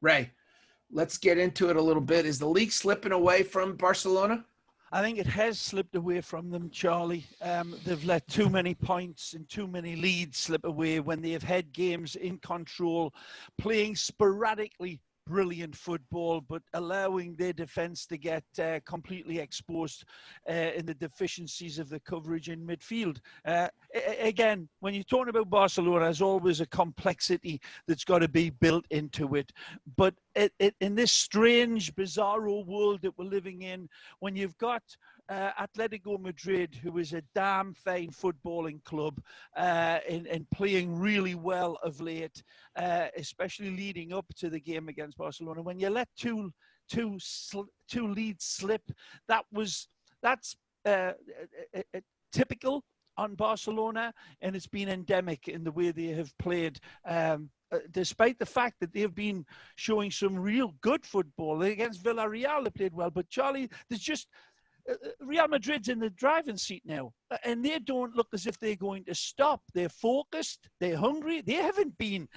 Ray, let's get into it a little bit. Is the league slipping away from Barcelona? I think it has slipped away from them, Charlie. They've let too many points and too many leads slip away when they have had games in control, playing sporadically brilliant football, but allowing their defence to get completely exposed in the deficiencies of the coverage in midfield. Again, when you're talking about Barcelona, there's always a complexity that's got to be built into it. But in this strange, bizarro world that we're living in, when you've got Atletico Madrid, who is a damn fine footballing club and playing really well of late, especially leading up to the game against Barcelona. When you let two leads slip, that's typical on Barcelona, and it's been endemic in the way they have played. Despite the fact that they've been showing some real good football against Villarreal, they played well. But Charlie, there's just Real Madrid's in the driving seat now, and they don't look as if they're going to stop. They're focused, they're hungry. They haven't been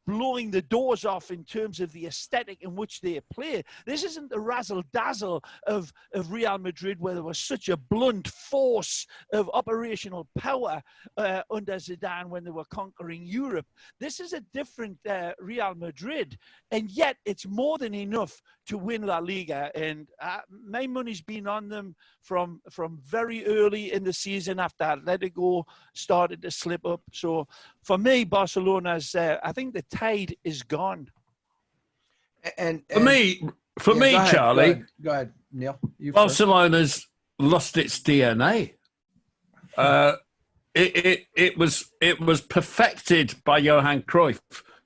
blowing the doors off in terms of the aesthetic in which they play. This isn't the razzle-dazzle of Real Madrid, where there was such a blunt force of operational power under Zidane when they were conquering Europe. This is a different Real Madrid, and yet it's more than enough to win La Liga. And my money's been on them from very early in the season after Atletico started to slip up. So for me, Barcelona's, I think the tide is gone. And for me, Charlie, go ahead, Neil. Barcelona's lost its DNA. It was perfected by Johan Cruyff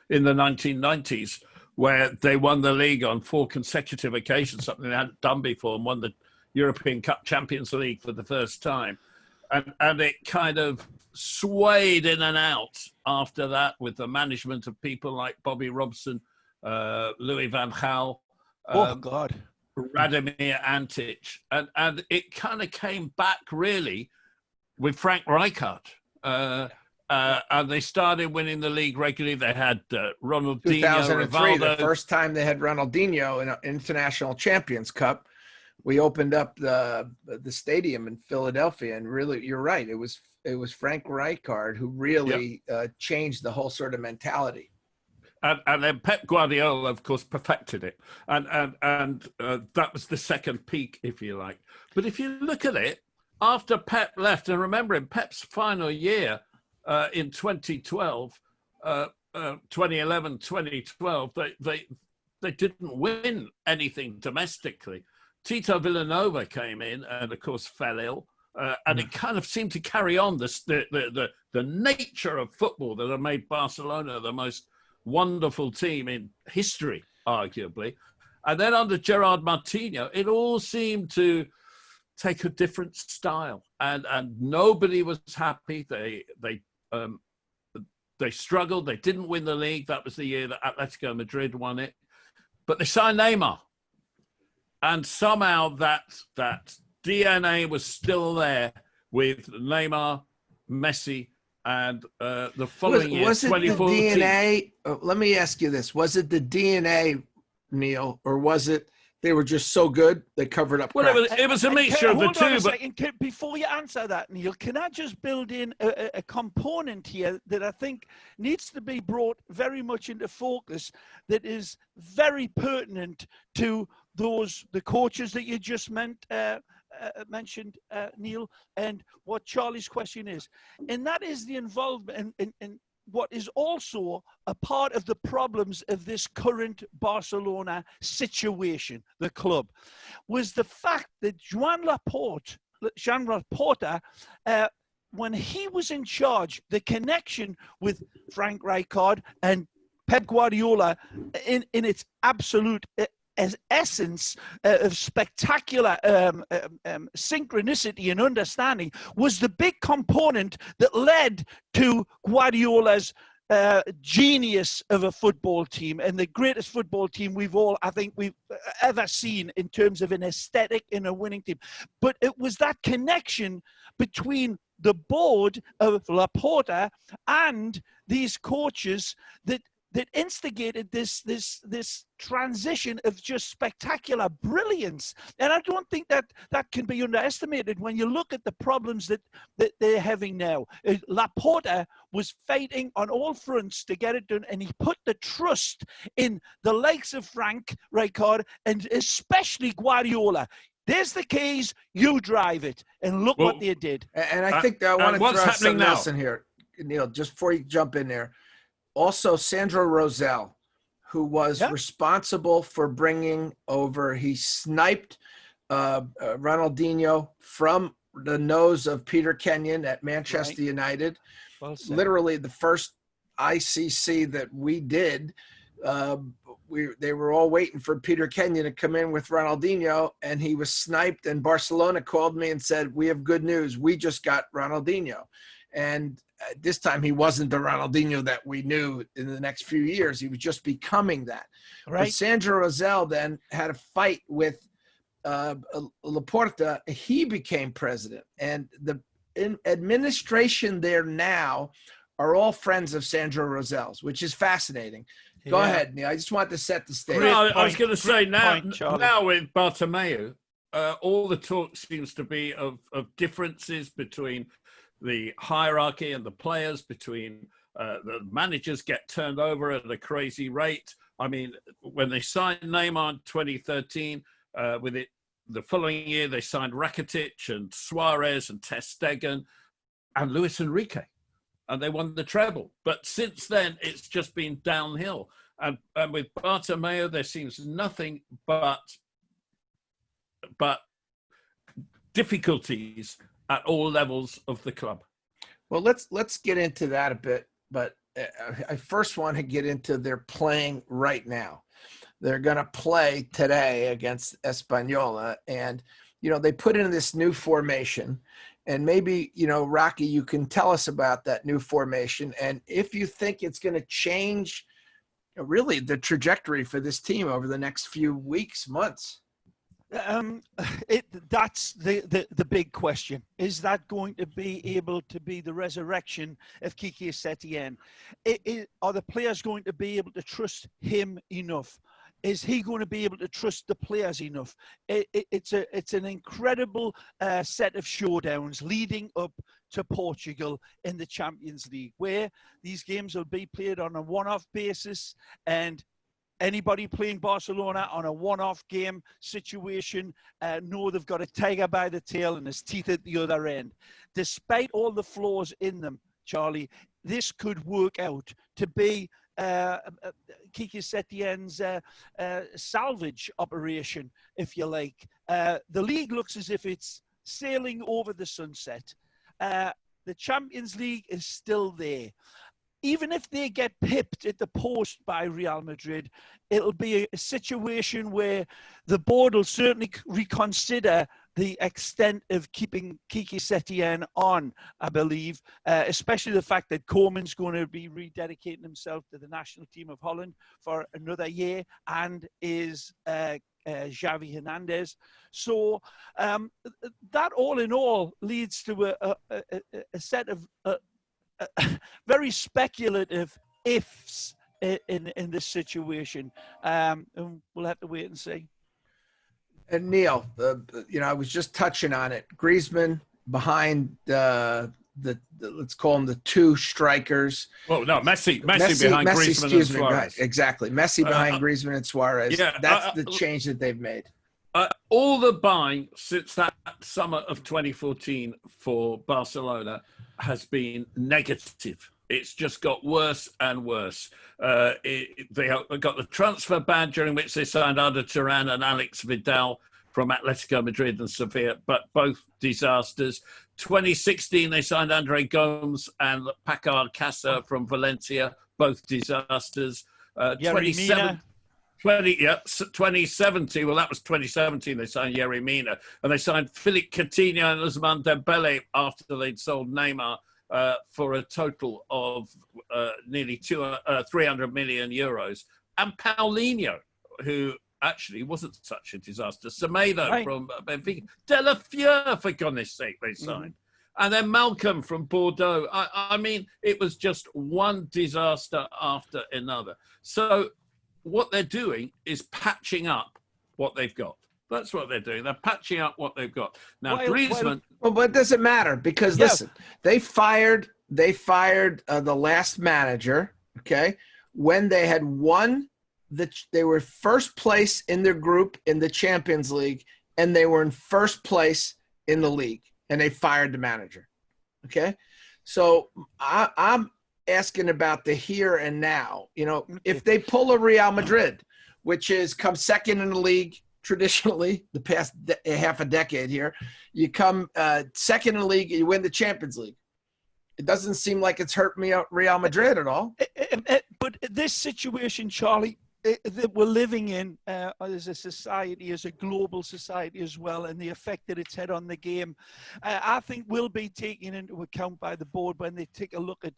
in the 1990s, where they won the league on 4 consecutive occasions, something they hadn't done before, and won the European Cup Champions League for the first time. And it kind of swayed in and out after that with the management of people like Bobby Robson, Louis van Gaal, Radomir Antic. And it kind of came back really with Frank Rijkaard. And they started winning the league regularly. They had Ronaldinho, 2003, Rivaldo. the first time they had Ronaldinho in an International Champions Cup. We opened up the stadium in Philadelphia, and really, you're right. It was Frank Rijkaard who really changed the whole sort of mentality. And then Pep Guardiola, of course, perfected it, and that was the second peak, if you like. But if you look at it, after Pep left, and remember in Pep's final year in 2012, 2011, 2012, they didn't win anything domestically. Tito Villanova came in and, of course, fell ill. And it kind of seemed to carry on the nature of football that had made Barcelona the most wonderful team in history, arguably. And then under Gerard Martino, it all seemed to take a different style. And nobody was happy. They struggled. They didn't win the league. That was the year that Atletico Madrid won it. But they signed Neymar. And somehow that DNA was still there with Neymar, Messi, and the following year, 2014. Was it the DNA? Let me ask you this. Was it the DNA, Neil, or was it they were just so good they covered up cracks? Well, it was a mixture of the two. Hold on a second. Before you answer that, Neil, can I just build in a component here that I think needs to be brought very much into focus that is very pertinent to the coaches that you just mentioned, Neil, and what Charlie's question is. And that is the involvement in what is also a part of the problems of this current Barcelona situation, the club, was the fact that Joan Laporta, when he was in charge, the connection with Frank Rijkaard and Pep Guardiola in its absolute essence of spectacular synchronicity and understanding was the big component that led to Guardiola's genius of a football team and the greatest football team we've ever seen in terms of an aesthetic in a winning team. But it was that connection between the board of Laporta and these coaches that that instigated this transition of just spectacular brilliance. And I don't think that can be underestimated when you look at the problems that they're having now. Laporta was fighting on all fronts to get it done, and he put the trust in the likes of Frank Rijkaard and especially Guardiola. There's the keys, you drive it. And look what they did. And I think that I want to throw something else in here, Neil, just before you jump in there. Also, Sandro Rosell, who was responsible for bringing over, he sniped Ronaldinho from the nose of Peter Kenyon at Manchester United. Well said. Literally the first ICC that we did, they were all waiting for Peter Kenyon to come in with Ronaldinho, and he was sniped, and Barcelona called me and said, we have good news. We just got Ronaldinho. And this time he wasn't the Ronaldinho that we knew in the next few years. He was just becoming that. Right. But Sandro Rosell then had a fight with Laporta. He became president. And the administration there now are all friends of Sandro Rosell's, which is fascinating. Go ahead, Neil. I just want to set the stage. No, I was going to say now with Bartomeu, all the talk seems to be of differences between the hierarchy and the players, between the managers get turned over at a crazy rate. I mean, when they signed Neymar in 2013, the following year they signed Rakitic and Suarez and Ter Stegen and Luis Enrique, and they won the treble. But since then, it's just been downhill. And with Bartomeu, there seems nothing but difficulties at all levels of the club. Well, let's get into that a bit, but I first want to get into they're playing right now. They're going to play today against Española, and they put in this new formation, and maybe Rocky, you can tell us about that new formation, and if you think it's going to change really the trajectory for this team over the next few weeks, months. That's the big question. Is that going to be able to be the resurrection of Quique Setién? Are the players going to be able to trust him enough? Is he going to be able to trust the players enough? It's an incredible set of showdowns leading up to Portugal in the Champions League, where these games will be played on a one-off basis, and anybody playing Barcelona on a one-off game situation know they've got a tiger by the tail and his teeth at the other end. Despite all the flaws in them, Charlie, this could work out to be Quique Setién's salvage operation, if you like. The league looks as if it's sailing over the sunset. The Champions League is still there. Even if they get pipped at the post by Real Madrid, it'll be a situation where the board will certainly reconsider the extent of keeping Quique Setién on, I believe, especially the fact that Koeman's going to be rededicating himself to the national team of Holland for another year, and is Xavi Hernandez. So that all in all leads to a set of very speculative ifs in this situation. And we'll have to wait and see. And Neil, I was just touching on it. Griezmann behind the let's call them the two strikers. Oh no, Messi behind Griezmann and Suarez. Right, exactly. Messi behind Griezmann and Suarez. Yeah, that's the change that they've made. All the buying since that summer of 2014 for Barcelona has been negative. It's just got worse and worse. They got the transfer ban during which they signed Arda Turan and Alex Vidal from Atletico Madrid and Sevilla, but both disasters. 2016, they signed Andre Gomes and Paco Alcácer from Valencia, both disasters. 2017, well, that was 2017, they signed Yerry Mina, and they signed Philippe Coutinho and Ousmane Dembele after they'd sold Neymar for a total of nearly 300 million euros. And Paulinho, who actually wasn't such a disaster. Semedo from Benfica. Delafeur, for goodness sake, they signed. And then Malcolm from Bordeaux. I mean, it was just one disaster after another. So what they're doing is patching up what they've got. That's what they're doing. They're patching up what they've got. Now, Griezmann... Well, but it doesn't matter because, listen, they fired the last manager, okay, when they had won. They were first place in their group in the Champions League, and they were in first place in the league. And they fired the manager, okay? So I'm asking about the here and now. You know, if they pull a Real Madrid, which is come second in the league traditionally the past half a decade here, you come second in the league and you win the Champions League. It doesn't seem like it's hurt Real Madrid at all. But this situation, Charlie, that we're living in as a society, as a global society as well, and the effect that it's had on the game, I think will be taken into account by the board when they take a look at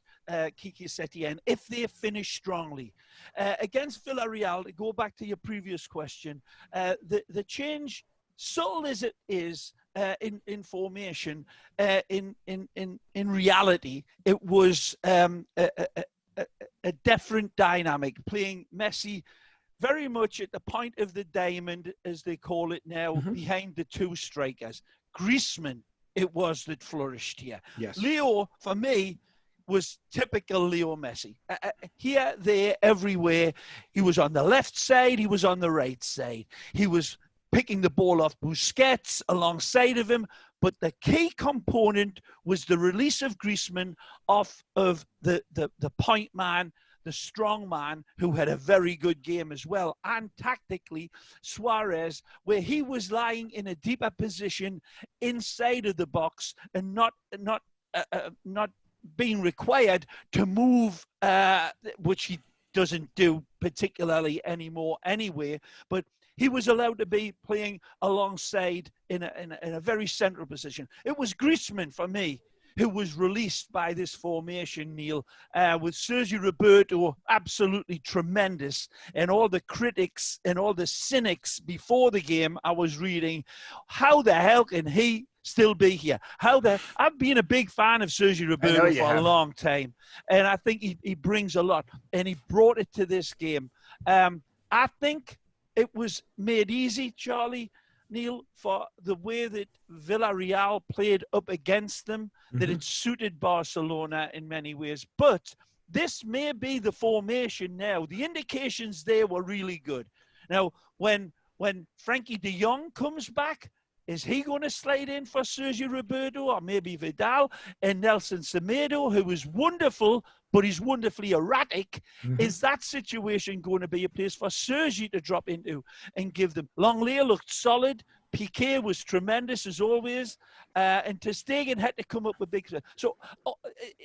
Quique Setién, if they finish strongly. Against Villarreal, to go back to your previous question, the change, subtle as it is, in formation, in reality, it was a different dynamic, playing Messi very much at the point of the diamond, as they call it now, behind the two strikers. Griezmann, it was that flourished here. Yes. Leo, for me, was typical Leo Messi. Here, there, everywhere. He was on the left side. He was on the right side. He was picking the ball off Busquets alongside of him. But the key component was the release of Griezmann off of the point man, the strong man, who had a very good game as well. And tactically, Suarez, where he was lying in a deeper position inside of the box and not being required to move, which he doesn't do particularly anymore anyway. But he was allowed to be playing alongside in a very central position. It was Griezmann, for me, who was released by this formation, Neil, with Sergio Roberto absolutely tremendous. And all the critics and all the cynics before the game, I was reading, how the hell can he still be here? I've been a big fan of Sergio Roberto for a long time. And I think he brings a lot. And he brought it to this game. I think it was made easy, Charlie, Neil, for the way that Villarreal played up against them, that it suited Barcelona in many ways. But this may be the formation now. The indications there were really good. Now, when Frankie de Jong comes back, is he going to slide in for Sergio Roberto or maybe Vidal? And Nelson Semedo, who is wonderful, but he's wonderfully erratic. Is that situation going to be a place for Sergi to drop into and give them? Longley looked solid. Piqué was tremendous as always. And Ter Stegen had to come up with big. So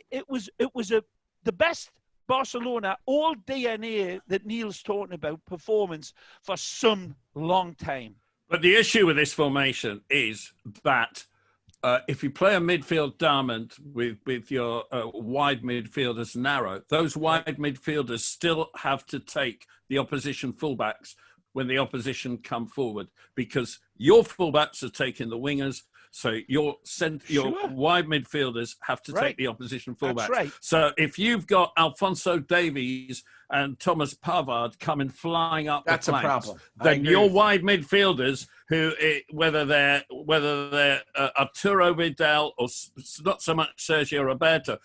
it was the best Barcelona, all DNA that Neil's talking about, performance for some long time. But the issue with this formation is that if you play a midfield diamond with your wide midfielders narrow, those wide midfielders still have to take the opposition fullbacks when the opposition come forward, because your fullbacks are taking the wingers. So your wide midfielders have to take the opposition fullbacks. That's right. So if you've got Alphonso Davies and Thomas Pavard coming flying up that's the flanks, a problem. then your wide midfielders, whether they're Arturo Vidal or not so much Sergio Roberto,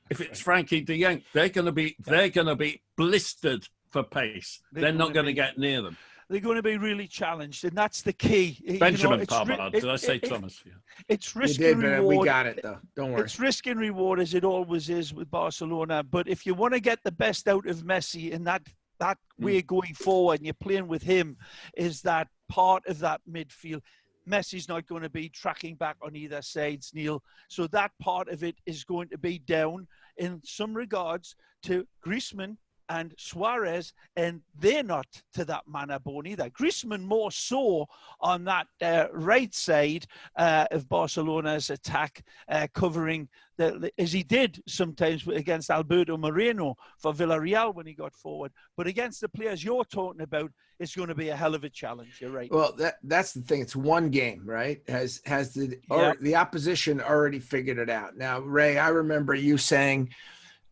if it's Frankie de Jong, they're going to be blistered for pace. They're not going to get near them. They're going to be really challenged, and that's the key. Benjamin Pavard, did I say Thomas? Yeah. It's risk and reward. We got it, though. Don't worry. It's risk and reward, as it always is with Barcelona. But if you want to get the best out of Messi and that way going forward, and you're playing with him, is that part of that midfield. Messi's not going to be tracking back on either sides, Neil. So that part of it is going to be down in some regards to Griezmann and Suarez, and they're not to that manner born either. Griezmann more so on that right side of Barcelona's attack, covering as he did sometimes against Alberto Moreno for Villarreal when he got forward. But against the players you're talking about, it's going to be a hell of a challenge. You're right. Well, that's the thing. It's one game, right? Has the opposition already figured it out? Now, Ray, I remember you saying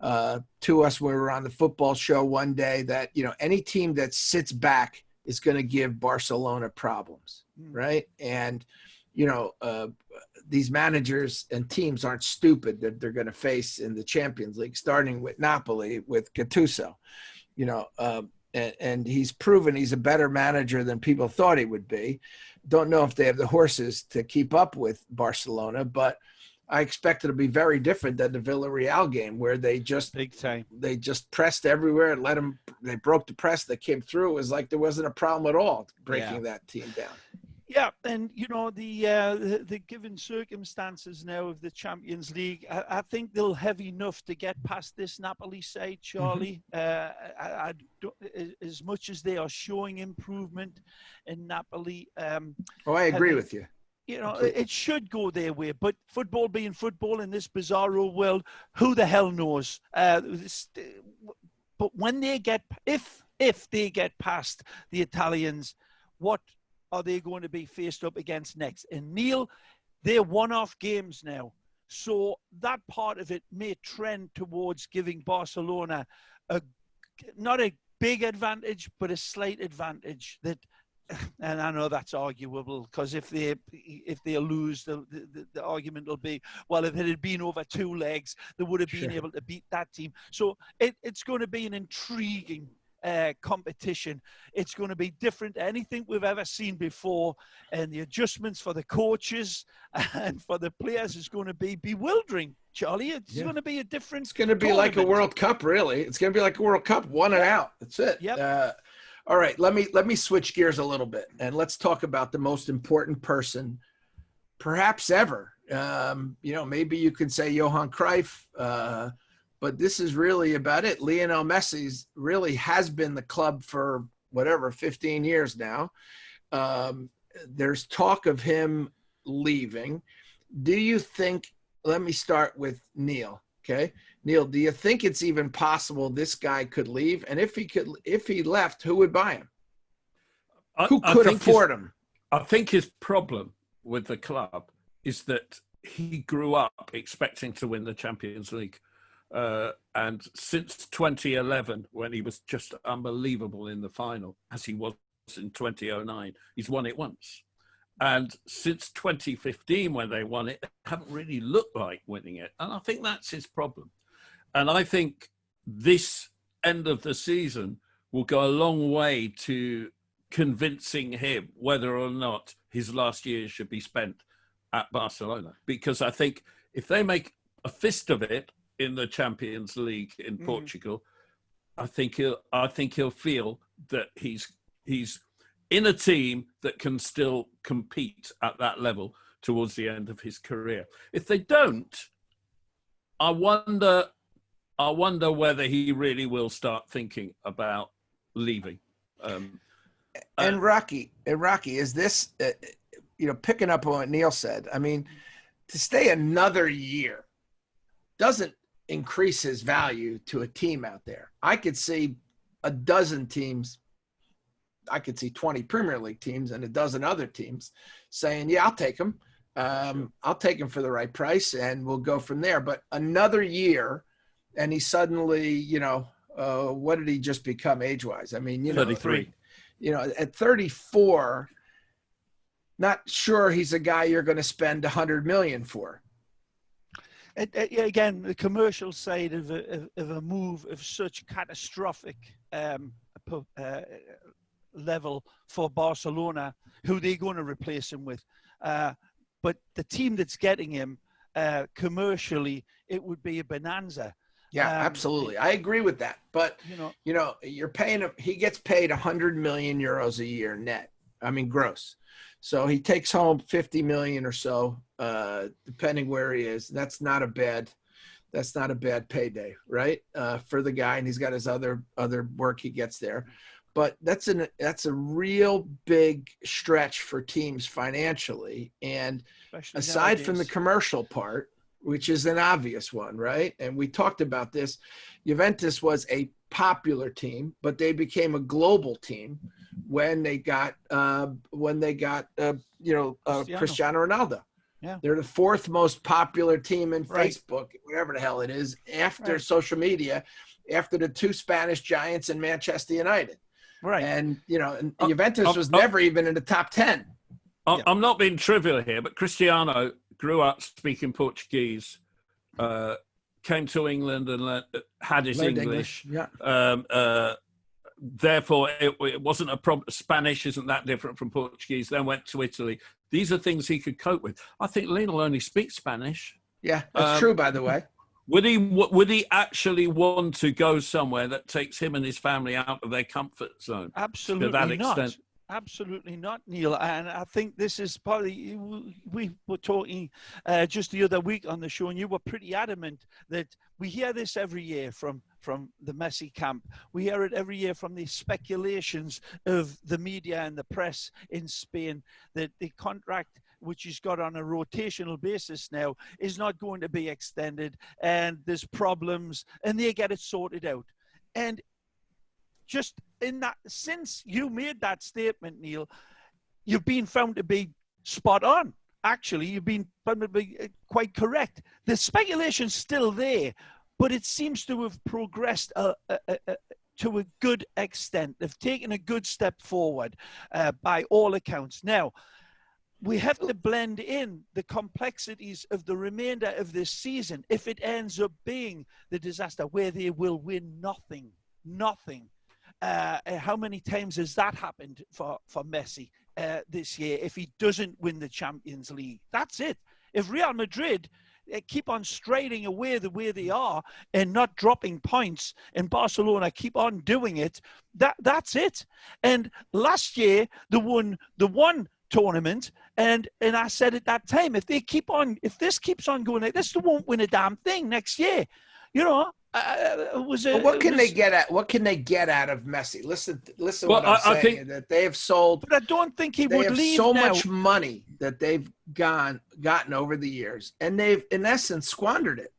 to us when we were on the football show one day that, any team that sits back is going to give Barcelona problems, right? And, these managers and teams aren't stupid that they're going to face in the Champions League, starting with Napoli, with Gattuso, and he's proven he's a better manager than people thought he would be. Don't know if they have the horses to keep up with Barcelona, but I expect it to be very different than the Villarreal game, where they just big time. They just pressed everywhere and let them. They broke the press. They came through. It was like there wasn't a problem at all breaking that team down. Yeah, and the given circumstances now of the Champions League, I think they'll have enough to get past this Napoli side, Charlie. I as much as they are showing improvement in Napoli. I agree with you. It should go their way, but football being football in this bizarro world, who the hell knows? But when they get, if they get past the Italians, what are they going to be faced up against next? And Neil, they're one-off games now. So that part of it may trend towards giving Barcelona not a big advantage, but a slight advantage. And I know that's arguable, because if they lose, the argument will be, well, if it had been over two legs, they would have been able to beat that team. So it's going to be an intriguing competition. It's going to be different to anything we've ever seen before, and the adjustments for the coaches and for the players is going to be bewildering, Charlie. It's going to be a different. It's going to be like a World Cup, really. It's going to be like a World Cup, one and out. That's it. Yep. All right, let me switch gears a little bit, and let's talk about the most important person, perhaps ever. Maybe you could say Johan Cruyff. But this is really about it. Lionel Messi really has been the club for 15 years now. There's talk of him leaving. Do you think, let me start with Neil, okay? Neil, do you think it's even possible this guy could leave? And if he left, who would buy him? Who could afford him? I think his problem with the club is that he grew up expecting to win the Champions League. And since 2011, when he was just unbelievable in the final, as he was in 2009, he's won it once. And since 2015, when they won it, they haven't really looked like winning it. And I think that's his problem. And I think this end of the season will go a long way to convincing him whether or not his last year should be spent at Barcelona. Because I think if they make a fist of it in the Champions League in Portugal, I think he'll feel that he's in a team that can still compete at that level towards the end of his career. If they don't, I wonder whether he really will start thinking about leaving. And Rocky, is this, picking up on what Neil said? I mean, to stay another year doesn't increase his value to a team out there. I could see a dozen teams. I could see 20 Premier League teams and a dozen other teams saying, yeah, I'll take him. I'll take him for the right price, and we'll go from there. But another year, and he suddenly, what did he just become age-wise? I mean, 33. At 34, not sure he's a guy you're going to spend $100 million for. Again, the commercial side of a move of such catastrophic level for Barcelona, who they're going to replace him with. But the team that's getting him, commercially, it would be a bonanza. Yeah, absolutely. I agree with that. But, you're paying him, he gets paid 100 million euros a year net. I mean, gross. So he takes home 50 million or so, depending where he is. That's not a bad That's not a bad payday, right? For the guy, and he's got his other work he gets there. But that's a real big stretch for teams financially. And Especially aside nowadays. from the commercial part, which is an obvious one, right? And we talked about this. Juventus was a popular team, but they became a global team when they got Cristiano Ronaldo. Yeah. They're the fourth most popular team in Right. Facebook, whatever the hell it is, after social media, after the two Spanish giants and Manchester United. Right. And, Juventus was never even in the top 10. I'm not being trivial here, but Cristiano grew up speaking Portuguese, came to England and had his Learned English. Yeah. Therefore, it wasn't a problem. Spanish isn't that different from Portuguese. Then went to Italy. These are things he could cope with. I think Lionel only speaks Spanish. Yeah, that's true, by the way. Would he actually want to go somewhere that takes him and his family out of their comfort zone? Absolutely to that not. extent? Absolutely not, Neil. And I think this is probably, we were talking just the other week on the show, and you were pretty adamant that we hear this every year from the Messi camp. We hear it every year from the speculations of the media and the press in Spain that the contract, which he's got on a rotational basis now, is not going to be extended, and there's problems, and they get it sorted out. And just in that, since you made that statement, Neil, you've been found to be spot on. Actually, you've been found to be quite correct. The speculation's still there, but it seems to have progressed to a good extent. They've taken a good step forward by all accounts. Now, we have to blend in the complexities of the remainder of this season if it ends up being the disaster where they will win nothing. How many times has that happened for Messi this year if he doesn't win the Champions League? That's it. If Real Madrid keep on striding away the way they are and not dropping points, and Barcelona keep on doing it, that's it. And last year they won the one tournament, and I said at that time, if this keeps on going like this, they won't win a damn thing next year. What can they get out of Messi? Listen, what I'm saying. I think that they have sold. But I don't think he would leave so now. much money that they've gotten over the years, and they've in essence squandered it.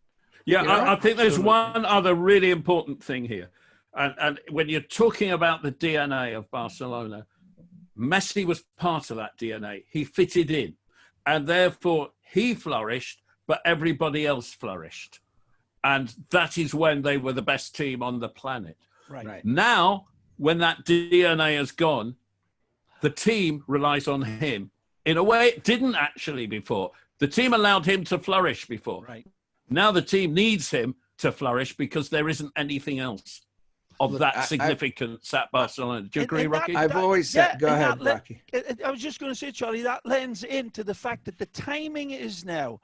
Yeah, I think there's one other really important thing here, and when you're talking about the DNA of Barcelona, Messi was part of that DNA. He fitted in, and therefore he flourished, but everybody else flourished. And that is when they were the best team on the planet. Right. Now, when that DNA has gone, the team relies on him in a way it didn't actually before. The team allowed him to flourish before. Right. Now the team needs him to flourish because there isn't anything else of that significance at Barcelona. Do you agree, Rocky? I've always said, go ahead, Rocky. I was just going to say, Charlie, that lends into the fact that the timing is now.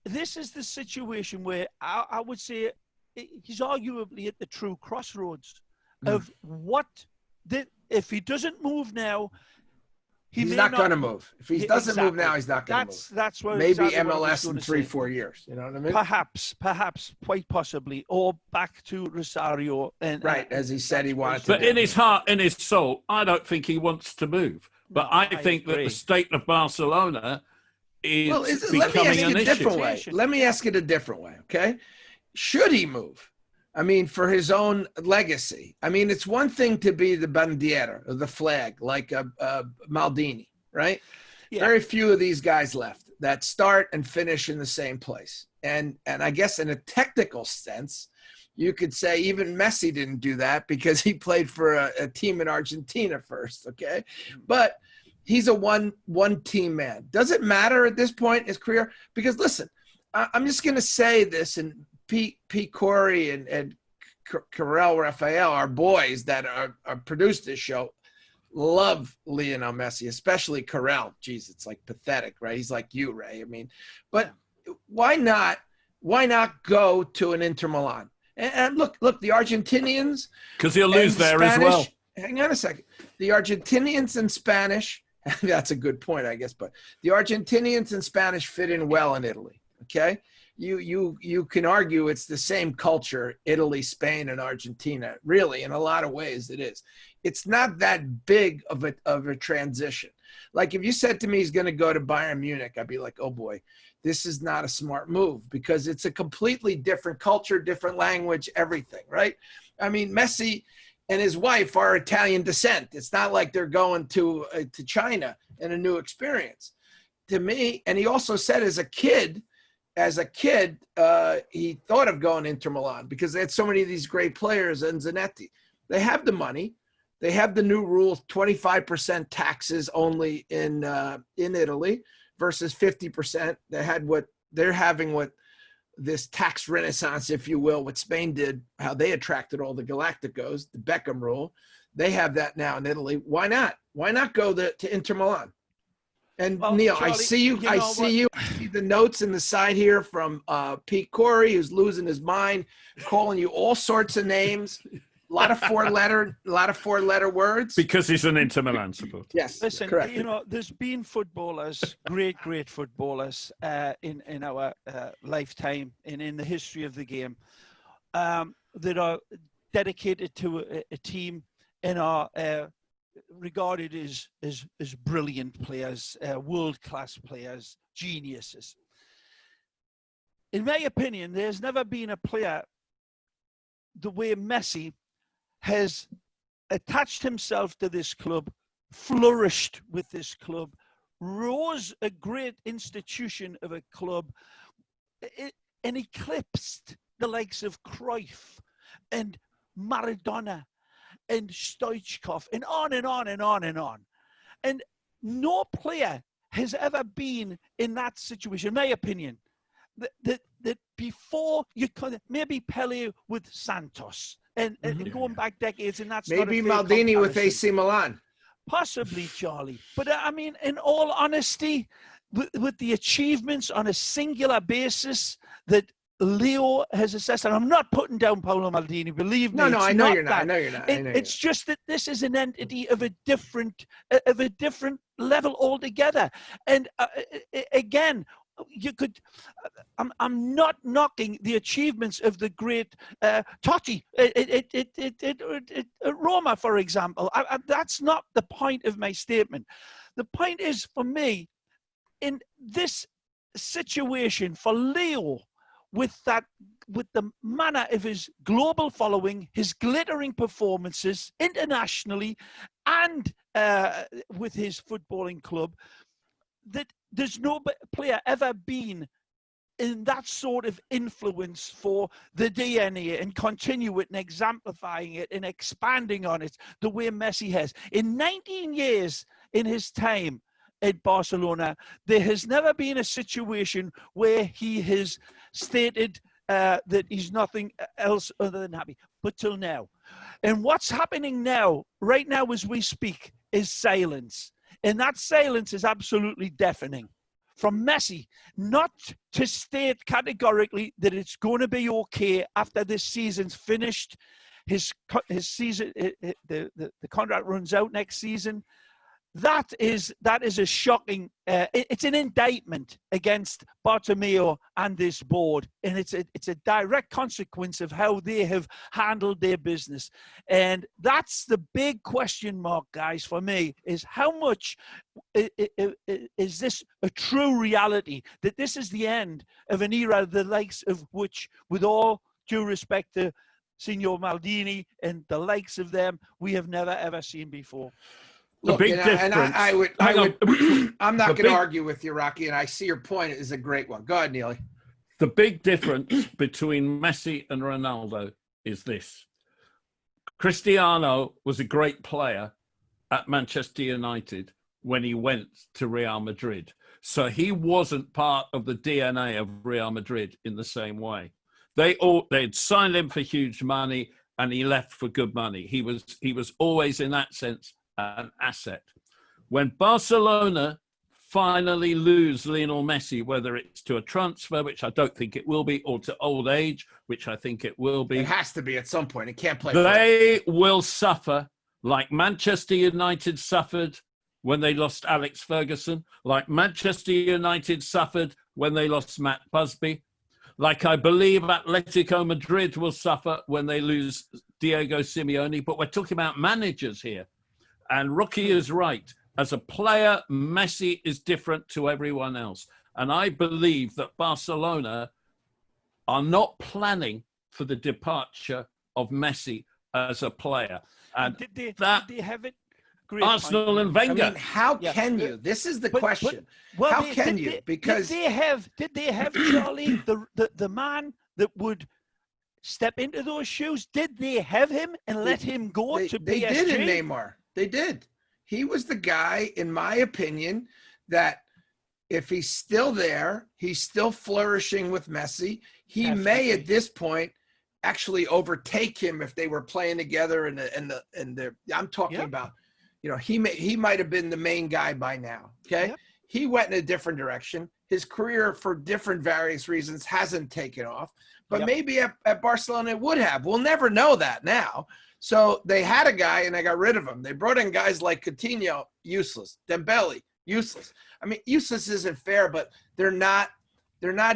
This is the situation where I would say he's arguably at the true crossroads of if he doesn't move now, he's not going to move. If he doesn't move now, he's not going to move. That's what maybe MLS in 3-4 years. You know what I mean? Perhaps, quite possibly, or back to Rosario. As he said he wanted to. But in his heart, in his soul, I don't think he wants to move. But I think that the state of Barcelona is becoming an issue. Let me ask it a different way, okay? Should he move? I mean, for his own legacy. I mean, it's one thing to be the bandiera, or the flag, like Maldini, right? Yeah. Very few of these guys left that start and finish in the same place. And I guess in a technical sense, you could say even Messi didn't do that because he played for a team in Argentina first, okay? But he's a one team man. Does it matter at this point in his career? Because listen, I'm just going to say this, and Pete Corey and Carell Rafael, our boys that are produced this show, love Lionel Messi, especially Carell. Jeez, it's like pathetic, right? He's like you, Ray. I mean, but why not go to an Inter Milan? And look, the Argentinians. Because he'll lose there as well. Hang on a second. The Argentinians and Spanish, that's a good point, I guess, but the Argentinians and Spanish fit in well in Italy, okay? you can argue it's the same culture, Italy, Spain, and Argentina. Really, in a lot of ways, it is. It's not that big of a transition. Like if you said to me he's going to go to Bayern Munich, I'd be like, oh boy, this is not a smart move, because it's a completely different culture, different language, everything, right? I mean, Messi and his wife are Italian descent. It's not like they're going to China and a new experience. To me, and he also said as a kid, he thought of going to Inter Milan because they had so many of these great players and Zanetti. They have the money. They have the new rules, 25% taxes only in Italy versus 50%. They're having what this tax renaissance, if you will, what Spain did, how they attracted all the Galacticos, the Beckham rule. They have that now in Italy. Why not? Why not go to Inter Milan? And well, Neil, Charlie, I see the notes in the side here from Pete Corey, who's losing his mind, calling you all sorts of names. A lot of four-letter words. Because he's an Inter Milan supporter. Yes, listen. Correct. There's been footballers, great footballers, in our lifetime and in the history of the game, that are dedicated to a team and are regarded as brilliant players, world-class players, geniuses. In my opinion, there's never been a player the way Messi has attached himself to this club, flourished with this club, rose a great institution of a club, and eclipsed the likes of Cruyff and Maradona and Stoichkov and on and on and on and on. And no player has ever been in that situation, in my opinion, that before you could, maybe Pele with Santos, and going back decades, and that's maybe not a Maldini with AC Milan. Possibly, Charlie. But I mean, in all honesty, with the achievements on a singular basis that Leo has assessed, and I'm not putting down Paolo Maldini, believe me. No, I know you're not. I know you're not. It's just that this is an entity of a different level altogether. And again, you could. I'm not knocking the achievements of the great Totti at Roma, for example. That's not the point of my statement. The point is, for me, in this situation, for Leo, with the manner of his global following, his glittering performances internationally, and with his footballing club, that there's no player ever been in that sort of influence for the DNA and continue it and exemplifying it and expanding on it the way Messi has. In 19 years in his time at Barcelona, there has never been a situation where he has stated that he's nothing else other than happy, but till now. And what's happening now, right now as we speak, is silence. And that silence is absolutely deafening. From Messi, not to state categorically that it's going to be okay after this season's finished. His season, the contract runs out next season. That is a shocking. It's an indictment against Bartomeu and this board, and it's a direct consequence of how they have handled their business. And that's the big question mark, guys, for me: is how much is this a true reality? That this is the end of an era, the likes of which, with all due respect to Signor Maldini and the likes of them, we have never ever seen before. Look, I'm not going to argue with you, Rocky, and I see your point is a great one. Go ahead, Neely. The big difference between Messi and Ronaldo is this. Cristiano was a great player at Manchester United when he went to Real Madrid. So he wasn't part of the DNA of Real Madrid in the same way. They'd signed him for huge money and he left for good money. He was always, in that sense, an asset. When Barcelona finally lose Lionel Messi, whether it's to a transfer, which I don't think it will be, or to old age, which I think it will be. It has to be at some point. It can't play. They will suffer like Manchester United suffered when they lost Alex Ferguson, like Manchester United suffered when they lost Matt Busby, Like I believe Atletico Madrid will suffer when they lose Diego Simeone, but we're talking about managers here. And Rocky is right. As a player, Messi is different to everyone else. And I believe that Barcelona are not planning for the departure of Messi as a player. And did they have it? Great Arsenal point. and Wenger. I mean, how can you? This is the question. How can you? Because did they have Charlie, the man that would step into those shoes? Did they have him and let him go to PSG? They did in Neymar. They did. He was the guy, in my opinion, that if he's still there, he's still flourishing with Messi. He may at this point actually overtake him if they were playing together. I'm talking about, you know, he might have been the main guy by now. Okay, he went in a different direction. His career, for different various reasons, hasn't taken off. But maybe at Barcelona it would have. We'll never know that now. So they had a guy and they got rid of him. They brought in guys like Coutinho, useless. Dembele, useless. I mean, useless isn't fair, but they're not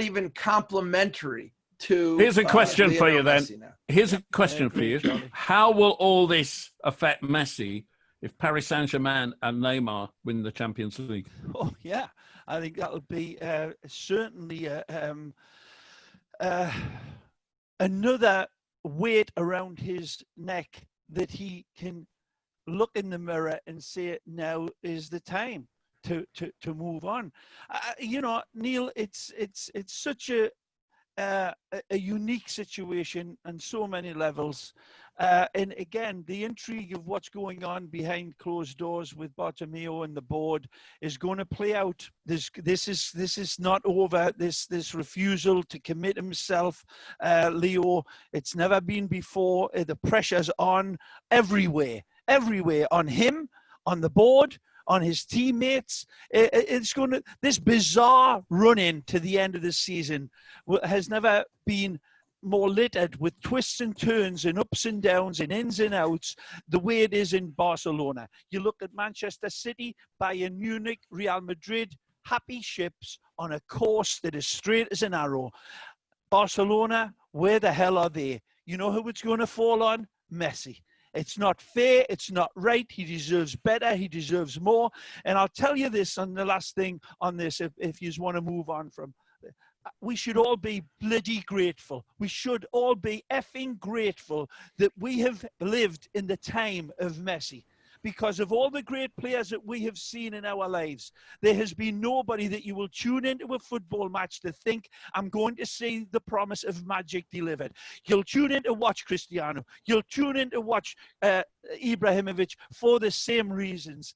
even complimentary to. Here's a question for you then. Here's a question for you. Charlie. How will all this affect Messi if Paris Saint-Germain and Neymar win the Champions League? Oh, yeah. I think that'll be certainly another weight around his neck that he can look in the mirror and say, now is the time to move on. You know, Neil, it's such a unique situation on so many levels. And again, the intrigue of what's going on behind closed doors with Bartomeu and the board is going to play out. This is not over. This refusal to commit himself, Leo. It's never been before. The pressure's on everywhere, on him, on the board, on his teammates. This bizarre run-in to the end of the season has never been more littered with twists and turns and ups and downs and ins and outs the way it is in Barcelona. You look at Manchester City, Bayern Munich, Real Madrid, happy ships on a course that is straight as an arrow. Barcelona, where the hell are they? You know who it's going to fall on? Messi. It's not fair. It's not right. He deserves better. He deserves more. And I'll tell you this on the last thing on this, if you want to move on from. We should all be bloody grateful. We should all be effing grateful that we have lived in the time of Messi. Because of all the great players that we have seen in our lives, there has been nobody that you will tune into a football match to think, I'm going to see the promise of magic delivered. You'll tune in to watch Cristiano. You'll tune in to watch Ibrahimovic for the same reasons.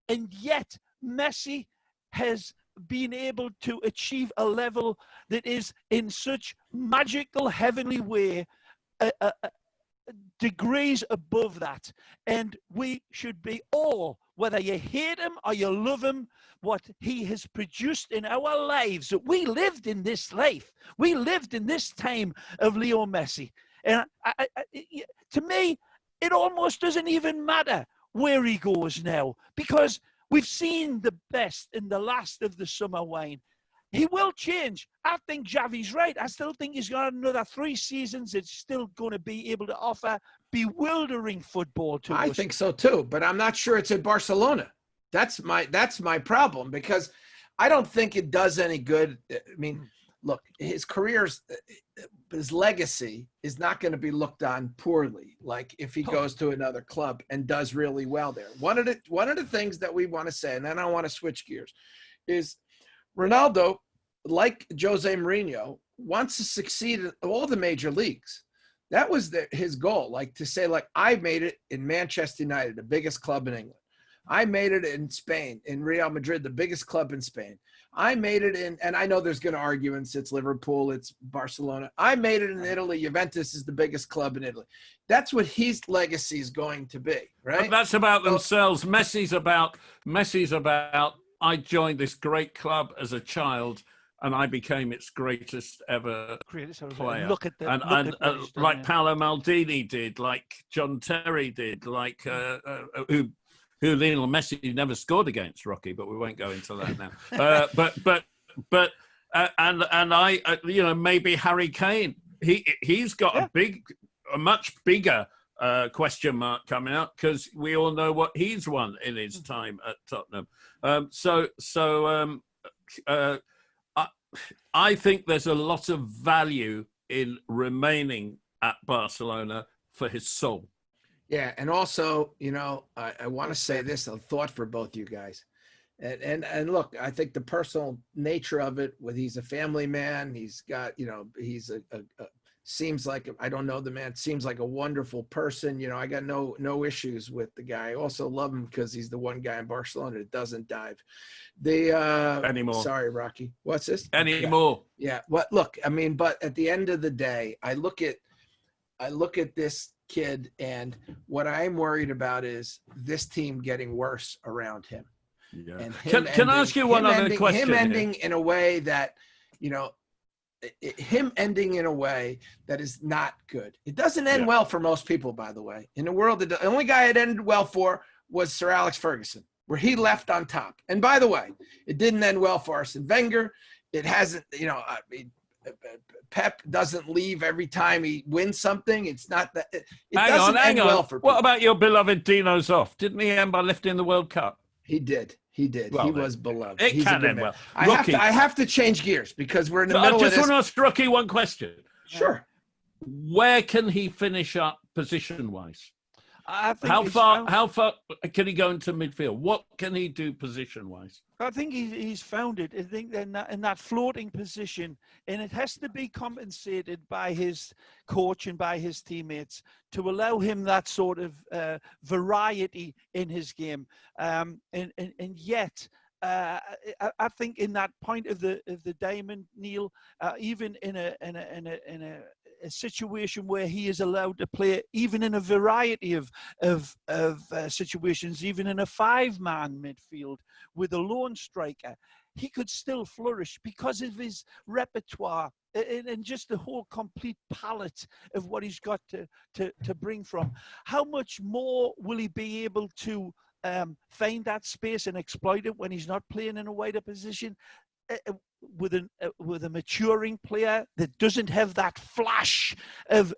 And yet, Messi has been able to achieve a level that is in such magical, heavenly way, degrees above that. And we should be all, whether you hate him or you love him, what he has produced in our lives, that we lived in this life. We lived in this time of Leo Messi. And to me, it almost doesn't even matter where he goes now, because we've seen the best and the last of the summer wine. He will change. I think Xavi's right. I still think he's got another 3 seasons. It's still going to be able to offer bewildering football to us. I think so too, but I'm not sure it's at Barcelona. That's my problem, because I don't think it does any good. I mean, look, his legacy is not going to be looked on poorly, like if he goes to another club and does really well there. One of the things that we want to say, and then I want to switch gears, is Ronaldo, like Jose Mourinho, wants to succeed in all the major leagues. That was his goal, like to say, like, I made it in Manchester United, the biggest club in England. I made it in Spain, in Real Madrid, the biggest club in Spain. I made it in, and I know there's going to arguments, it's Liverpool, it's Barcelona. I made it in Italy. Juventus is the biggest club in Italy. That's what his legacy is going to be, right? But that's about themselves. Messi's about, I joined this great club as a child and I became its greatest ever player. Look at like Paolo Maldini did, like John Terry did, like who Lionel Messi never scored against, Rocky, but we won't go into that now. And I, maybe Harry Kane. He's got a much bigger question mark coming up, because we all know what he's won in his time at Tottenham. I think there's a lot of value in remaining at Barcelona for his soul. Yeah, and also, I want to say this, a thought for both you guys. And look, I think the personal nature of it, he's a family man. He's got, he's seems like, I don't know the man, seems like a wonderful person. I got no issues with the guy. I also love him because he's the one guy in Barcelona that doesn't dive. Anymore. Sorry, Rocky. What's this? Anymore. Yeah. What? Look, I mean, but at the end of the day, I look at this kid, and what I'm worried about is this team getting worse around him. Yeah. And can I ask you one other question? Him ending in a way that, him ending in a way that is not good. It doesn't end well for most people, by the way. In the world, the only guy it ended well for was Sir Alex Ferguson, where he left on top. And by the way, it didn't end well for Arsene Wenger. It hasn't, Pep doesn't leave every time he wins something. It's not that it doesn't end well for people. What about your beloved Dino Zoff? Didn't he end by lifting the World Cup? He did. Well, he was beloved. It can end well. I have to change gears because we're in the middle of this. I just want to ask Rocky one question. Sure. Where can he finish up position-wise? I think how far can he go into midfield? What can he do position-wise? I think he's found it. I think in that floating position, and it has to be compensated by his coach and by his teammates to allow him that sort of variety in his game. And yet, I think in that point of the diamond, Neil, even in a situation where he is allowed to play even in a variety of situations, even in a 5-man midfield with a lone striker, he could still flourish because of his repertoire and just the whole complete palette of what he's got to bring from. How much more will he be able to find that space and exploit it when he's not playing in a wider position? With a maturing player that doesn't have that flash of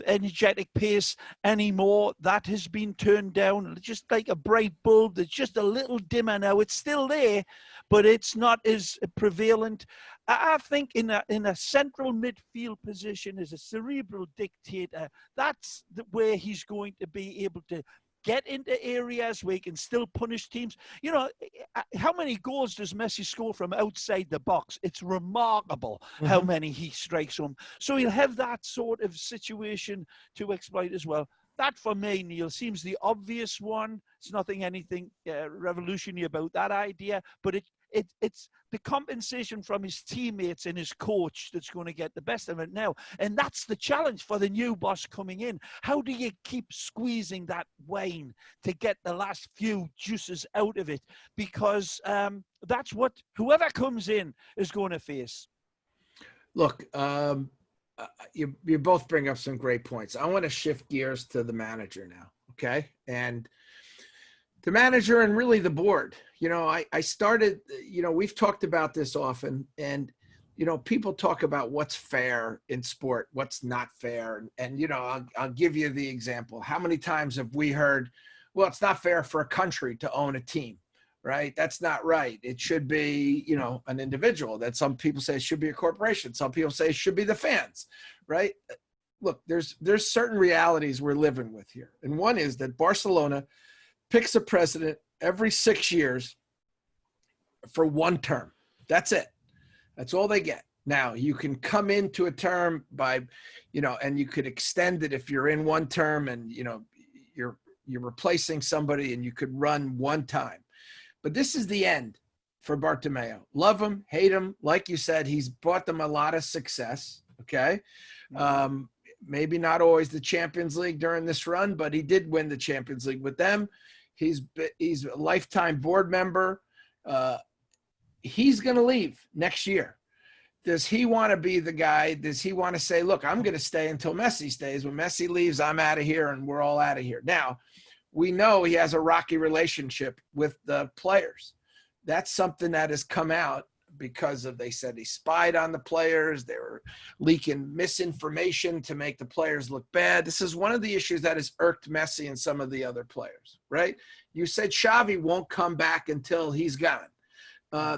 energetic pace anymore, that has been turned down. Just like a bright bulb that's just a little dimmer now. It's still there, but it's not as prevalent. I think in a central midfield position as a cerebral dictator, that's where he's going to be able to get into areas where he can still punish teams. How many goals does Messi score from outside the box? It's remarkable how many he strikes home. So he'll have that sort of situation to exploit as well. That, for me, Neil, seems the obvious one. It's anything revolutionary about that idea, but it's the compensation from his teammates and his coach that's going to get the best of it now. And that's the challenge for the new boss coming in. How do you keep squeezing that wine to get the last few juices out of it? Because that's what whoever comes in is going to face. Look, you both bring up some great points. I want to shift gears to the manager now, okay? And the manager and really the board. I started, we've talked about this often, and, people talk about what's fair in sport, what's not fair. And I'll give you the example. How many times have we heard, well, it's not fair for a country to own a team, right? That's not right. It should be, an individual. That some people say it should be a corporation. Some people say it should be the fans, right? Look, there's certain realities we're living with here. And one is that Barcelona picks a president every 6 years for one term. That's it. That's all they get. Now, you can come into a term by, and you could extend it if you're in one term and, you're replacing somebody and you could run one time. But this is the end for Bartomeu. Love him, hate him. Like you said, he's brought them a lot of success, okay? Maybe not always the Champions League during this run, but he did win the Champions League with them. He's a lifetime board member. He's going to leave next year. Does he want to be the guy? Does he want to say, look, I'm going to stay until Messi stays. When Messi leaves, I'm out of here and we're all out of here. Now, we know he has a rocky relationship with the players. That's something that has come out because of, they said he spied on the players. They were leaking misinformation to make the players look bad. This is one of the issues that has irked Messi and some of the other players, right? You said Xavi won't come back until he's gone.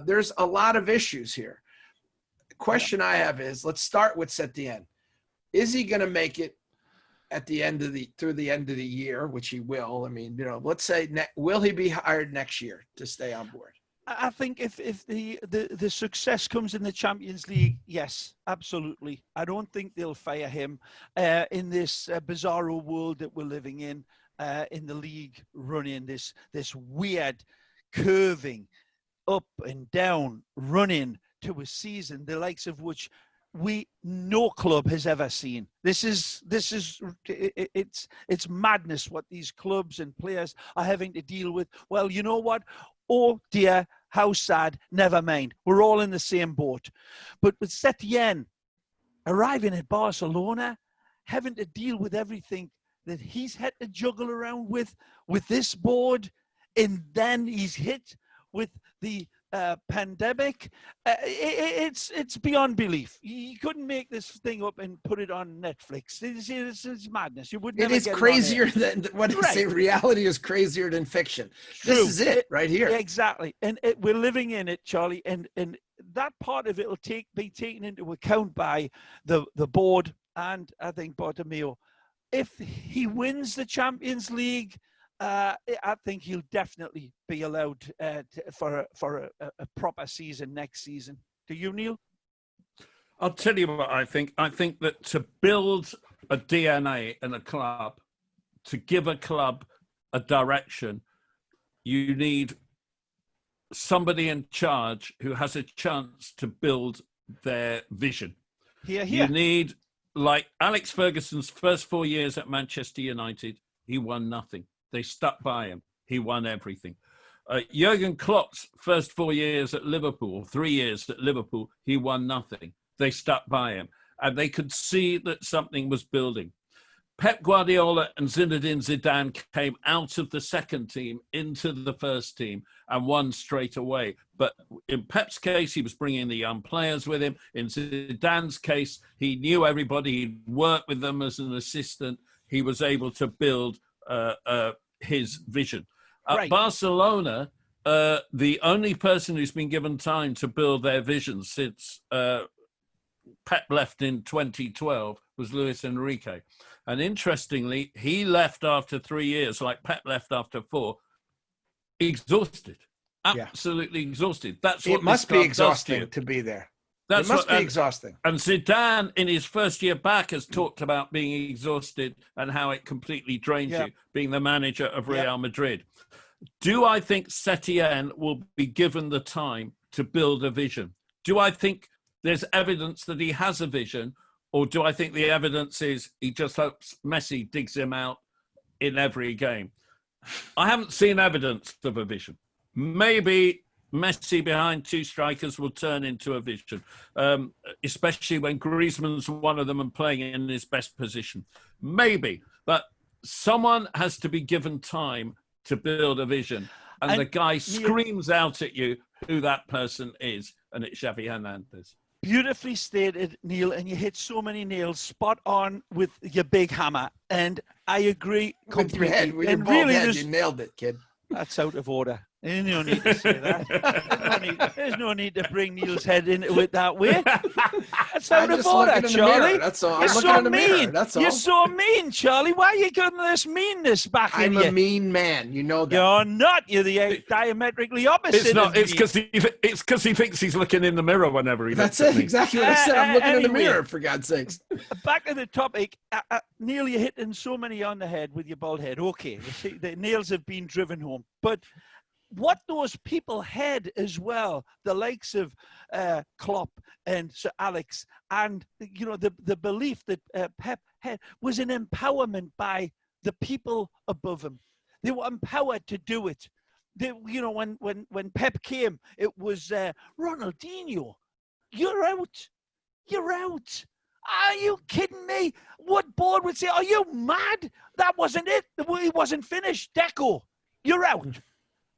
There's a lot of issues here. The question I have is, let's start with Setién. Is he going to make it at the end of through the end of the year, which he will? I mean, let's say, will he be hired next year to stay on board? I think if the success comes in the Champions League, yes, absolutely. I don't think they'll fire him in this bizarro world that we're living in the league, running this weird curving up and down, running to a season, the likes of which no club has ever seen. It's madness what these clubs and players are having to deal with. Well, you know what? Oh dear, how sad. Never mind. We're all in the same boat. But with Setién arriving at Barcelona, having to deal with everything that he's had to juggle around with this board, and then he's hit with the pandemic, it's beyond belief. You couldn't make this thing up and put it on Netflix. It's madness. You would never. It is crazier than what I say. Reality is crazier than fiction. True. This is it right here. Exactly, and we're living in it, Charlie. And that part of it will be taken into account by the board and I think Bartomeu. If he wins the Champions League, I think he'll definitely be allowed for a proper season next season. Do you, Neil? I'll tell you what I think. I think that to build a DNA in a club, to give a club a direction, you need somebody in charge who has a chance to build their vision. You need, like Alex Ferguson's first 4 years at Manchester United, he won nothing. They stuck by him. He won everything. Jurgen Klopp's first 4 years at Liverpool, 3 years at Liverpool, he won nothing. They stuck by him. And they could see that something was building. Pep Guardiola and Zinedine Zidane came out of the second team into the first team and won straight away. But in Pep's case, he was bringing the young players with him. In Zidane's case, he knew everybody. He'd worked with them as an assistant. He was able to build his vision. At Barcelona, the only person who's been given time to build their vision since Pep left in 2012 was Luis Enrique. And interestingly, he left after 3 years, like Pep left after 4, exhausted, absolutely exhausted. That's what it must be exhausting to be there. It must be exhausting. And Zidane, in his first year back, has talked about being exhausted and how it completely drains you, being the manager of Real Madrid. Do I think Setién will be given the time to build a vision? Do I think there's evidence that he has a vision, or do I think the evidence is he just hopes Messi digs him out in every game? I haven't seen evidence of a vision. Maybe Messi behind two strikers will turn into a vision, especially when Griezmann's one of them and playing in his best position. Maybe, but someone has to be given time to build a vision. And the guy screams out at you who that person is, and it's Xavi Hernandez. Beautifully stated, Neil, and you hit so many nails spot on with your big hammer. And I agree completely. With your bald head, you nailed it, kid. That's out of order. There's no need to say that. There's no need to bring Neil's head into it that way. That's out of order, Charlie. That's all. You're so mean. That's all. You're so mean, Charlie. Why are you getting this meanness back in you? I'm a mean man. You know that. You're not. You're the diametrically opposite. It's not. It's because he thinks he's looking in the mirror whenever he looks at me. That's exactly what I said. I'm looking in the mirror, for God's sakes. Back to the topic. Neil, you're hitting so many on the head with your bald head. Okay, the nails have been driven home. But what those people had as well, the likes of Klopp and Sir Alex, and the belief that Pep had was an empowerment by the people above him. They were empowered to do it. When Pep came, it was Ronaldinho. You're out. You're out. Are you kidding me? What board would say, are you mad? That wasn't it. He wasn't finished. Deco, you're out.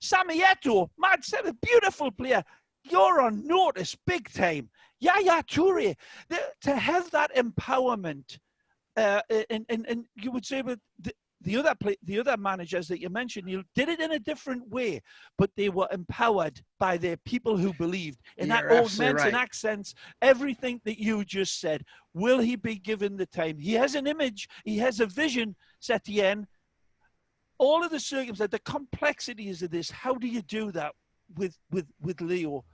Sammy Eto'o, mad, a beautiful player. you're on notice big time. Yaya Toure, to have that empowerment, and you would say with the other managers that you mentioned, you did it in a different way, but they were empowered by their people who believed. And that augments and accents everything that you just said. Will he be given the time? He has an image, he has a vision, Setién. All of the circumstances, the complexities of this, how do you do that with Leo?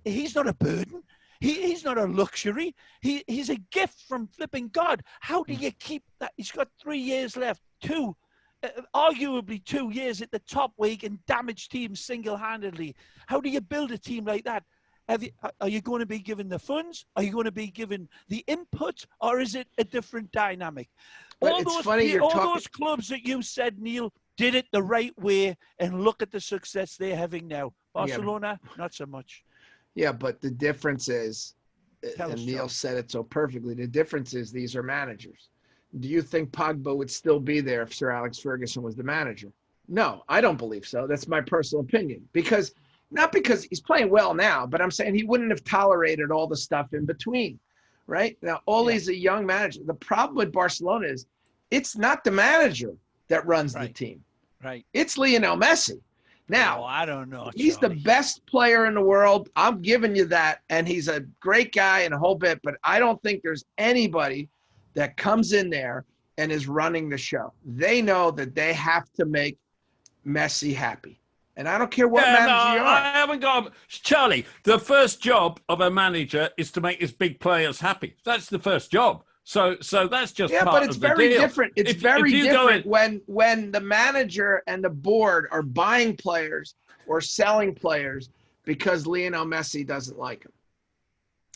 He's not a burden. He's not a luxury. He's a gift from flipping God. How do you keep that? He's got 3 years left, arguably 2 years at the top where he can damage teams single-handedly. How do you build a team like that? Are you going to be given the funds? Are you going to be given the input? Or is it a different dynamic? All those clubs that you said, Neil, did it the right way, and look at the success they're having now. Barcelona, not so much. Yeah, but the difference is, and Neil said it so perfectly, the difference is these are managers. Do you think Pogba would still be there if Sir Alex Ferguson was the manager? No, I don't believe so. That's my personal opinion. Not because he's playing well now, but I'm saying he wouldn't have tolerated all the stuff in between, right? Now, Ole's a young manager. The problem with Barcelona is it's not the manager that runs the team. Right. It's Lionel Messi. Now, I don't know. He's the best player in the world. I'm giving you that. And he's a great guy and a whole bit. But I don't think there's anybody that comes in there and is running the show. They know that they have to make Messi happy. And I don't care what manager you are. I haven't got... Charlie, the first job of a manager is to make his big players happy. That's the first job. So that's just part of the deal. Very different. It's very different when the manager and the board are buying players or selling players because Lionel Messi doesn't like them.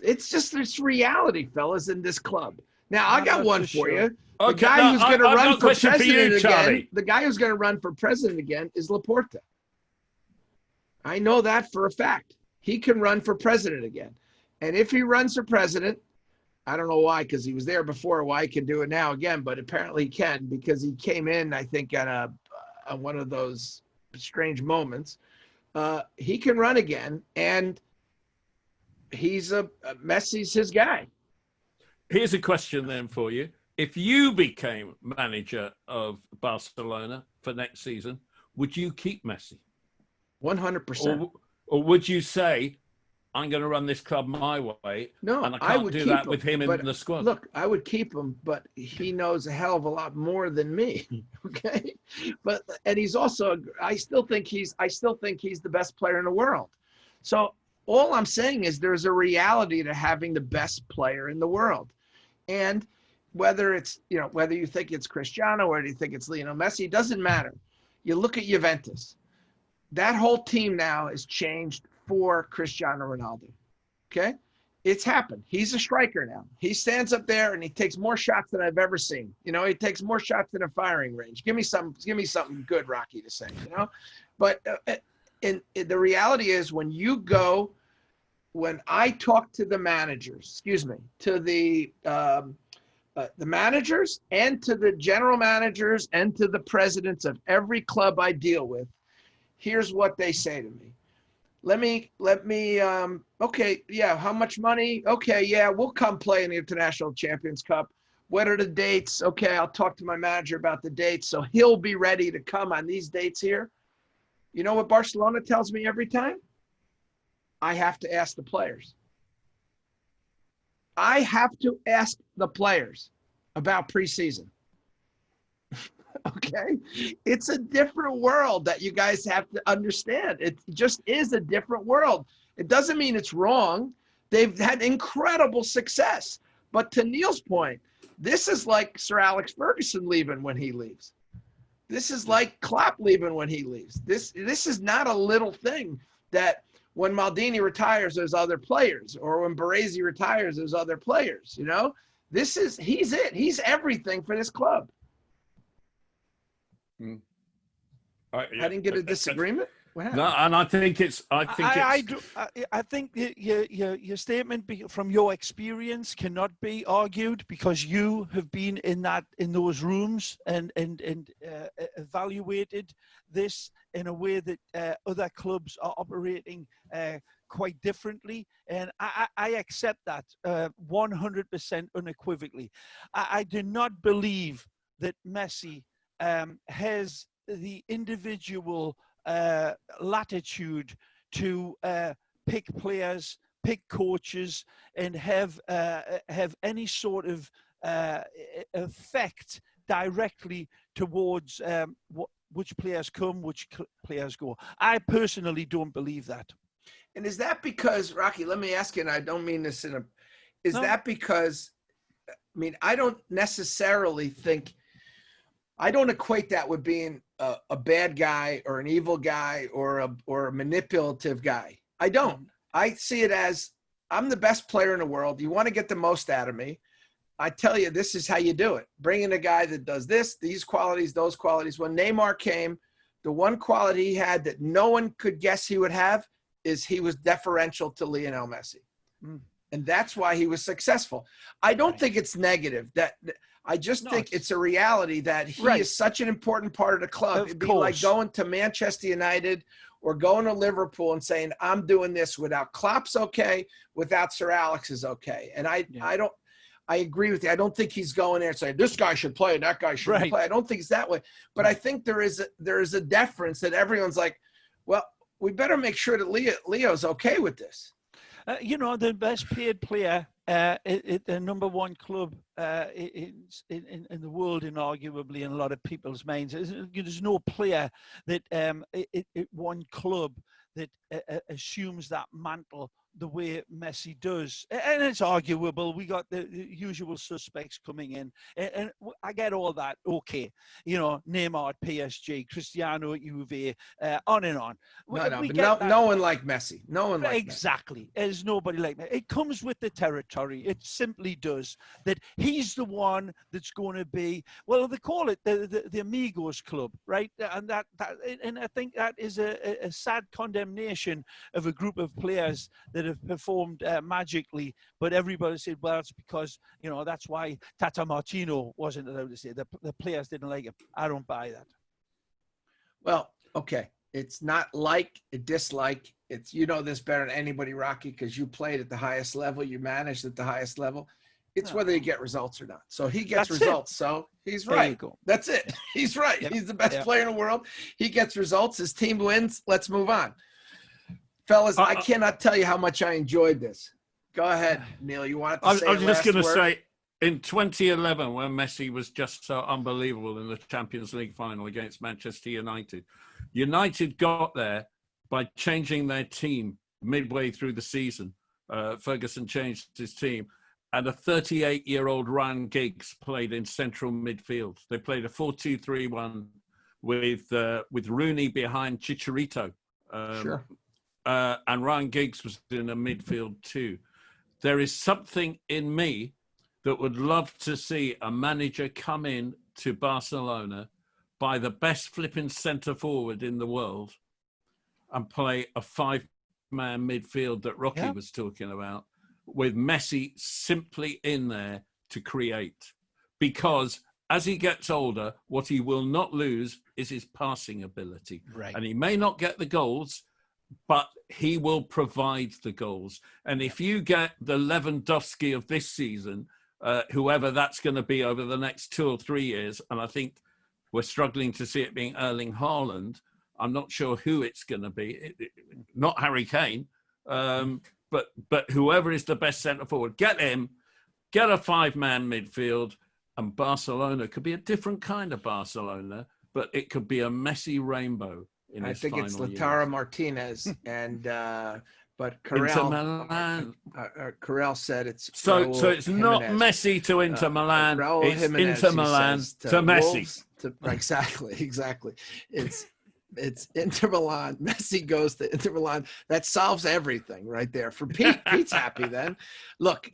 It's reality, fellas, in this club. Now, I got one for you. The guy who's going to run for president again. The guy who's going to run for president again is Laporta. I know that for a fact. He can run for president again. And if he runs for president, I don't know why, because he was there before, why he can do it now again, but apparently he can because he came in, I think, on one of those strange moments. He can run again, and Messi's his guy. Here's a question then for you. If you became manager of Barcelona for next season, would you keep Messi? 100%. Or would you say, I'm going to run this club my way, and I can't do that with him in the squad? Look, I would keep him, but he knows a hell of a lot more than me. Okay, and he's also. I still think he's the best player in the world. So all I'm saying is there's a reality to having the best player in the world, and whether you think it's Cristiano or you think it's Lionel Messi, it doesn't matter. You look at Juventus. That whole team now has changed for Cristiano Ronaldo. Okay? It's happened. He's a striker now. He stands up there and he takes more shots than I've ever seen. He takes more shots than a firing range. Give me something good, Rocky, to say, But the reality is when I talk to the managers, to the managers and to the general managers and to the presidents of every club I deal with, here's what they say to me. Okay, yeah, how much money? Okay, yeah, we'll come play in the International Champions Cup. What are the dates? Okay, I'll talk to my manager about the dates. So he'll be ready to come on these dates here. You know what Barcelona tells me every time? I have to ask the players. I have to ask the players about preseason. Okay, it's a different world that you guys have to understand. It just is a different world. It doesn't mean it's wrong. They've had incredible success. But to Neil's point, this is like Sir Alex Ferguson leaving when he leaves. This is like Klopp leaving when he leaves. This is not a little thing that when Maldini retires, there's other players, or when Baresi retires, there's other players. He's it. He's everything for this club. I didn't get a disagreement. What happened? No, and I think I think your statement from your experience cannot be argued, because you have been in those rooms and evaluated this in a way that other clubs are operating quite differently, and I accept that 100% unequivocally. I do not believe that Messi has the individual latitude to pick players, pick coaches, and have any sort of effect directly towards which players come, which players go. I personally don't believe that. And is that because, Rocky, let me ask you, and I don't mean this is that because, I mean, I don't necessarily think, I don't equate that with being a bad guy or an evil guy or a manipulative guy. I don't. I see it as, I'm the best player in the world. You want to get the most out of me. I tell you, this is how you do it. Bring in a guy that does this, these qualities, those qualities. When Neymar came, the one quality he had that no one could guess he would have is he was deferential to Lionel Messi. And that's why he was successful. I don't think it's negative. I just think it's a reality that he is such an important part of the club. It'd be like going to Manchester United or going to Liverpool and saying, I'm doing this without Klopp's okay, without Sir Alex is okay. And I agree with you. I don't think he's going there and saying, this guy should play, that guy shouldn't play. I don't think it's that way. But I think there is a deference that everyone's like, well, we better make sure that Leo's okay with this. The best paid player at the number one club in the world, inarguably, in a lot of people's minds. There's no player that at one club that assumes that mantle the way Messi does. And it's arguable. We got the usual suspects coming in. And I get all that. Okay. Neymar at PSG, Cristiano at Juve, on and on. No one like Messi. No one like Exactly. Messi. There's nobody like Messi. It comes with the territory. It simply does. That he's the one that's going to be, well, they call it the Amigos Club, right? And and I think that is a sad condemnation of a group of players that have performed magically, but everybody said, well, it's because, that's why Tata Martino wasn't allowed to say. The players didn't like him. I don't buy that. Well, okay. It's not like a dislike. It's, this better than anybody, Rocky, because you played at the highest level. You managed at the highest level. It's whether you get results or not. So he gets results. So he's right. That's it. He's right. Yep. He's the best player in the world. He gets results. His team wins. Let's move on. Fellas, I cannot tell you how much I enjoyed this. Go ahead, Neil. You wanted to say I was just going to say, in 2011, when Messi was just so unbelievable in the Champions League final against Manchester United, United got there by changing their team midway through the season. Ferguson changed his team, and a 38-year-old Ryan Giggs played in central midfield. They played a 4-2-3-1 with Rooney behind Chicharito. Sure. And Ryan Giggs was in a midfield too. There is something in me that would love to see a manager come in to Barcelona, buy the best flipping centre forward in the world, and play a 5-man midfield that Rocky was talking about, with Messi simply in there to create. Because as he gets older, what he will not lose is his passing ability. Right. And he may not get the goals, but he will provide the goals. And if you get the Lewandowski of this season, whoever that's going to be over the next 2 or 3 years, and I think we're struggling to see it being Erling Haaland, I'm not sure who it's going to be. Not Harry Kane, but whoever is the best centre forward, get him, get a 5-man midfield, and Barcelona could be a different kind of Barcelona, but it could be a Messi rainbow. I think it's Lautaro Martinez and but Carell said it's so it's not Messi to Inter Milan, it's Inter Milan to Messi. Exactly. It's Inter Milan. Messi goes to Inter Milan. That solves everything right there. For Pete, Pete's happy then. Look,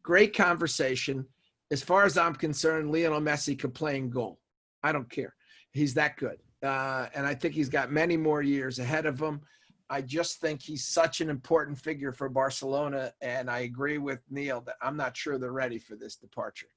great conversation. As far as I'm concerned, Lionel Messi could play in goal. I don't care. He's that good. and I think he's got many more years ahead of him. I just think he's such an important figure for Barcelona, and I agree with Neil that I'm not sure they're ready for this departure.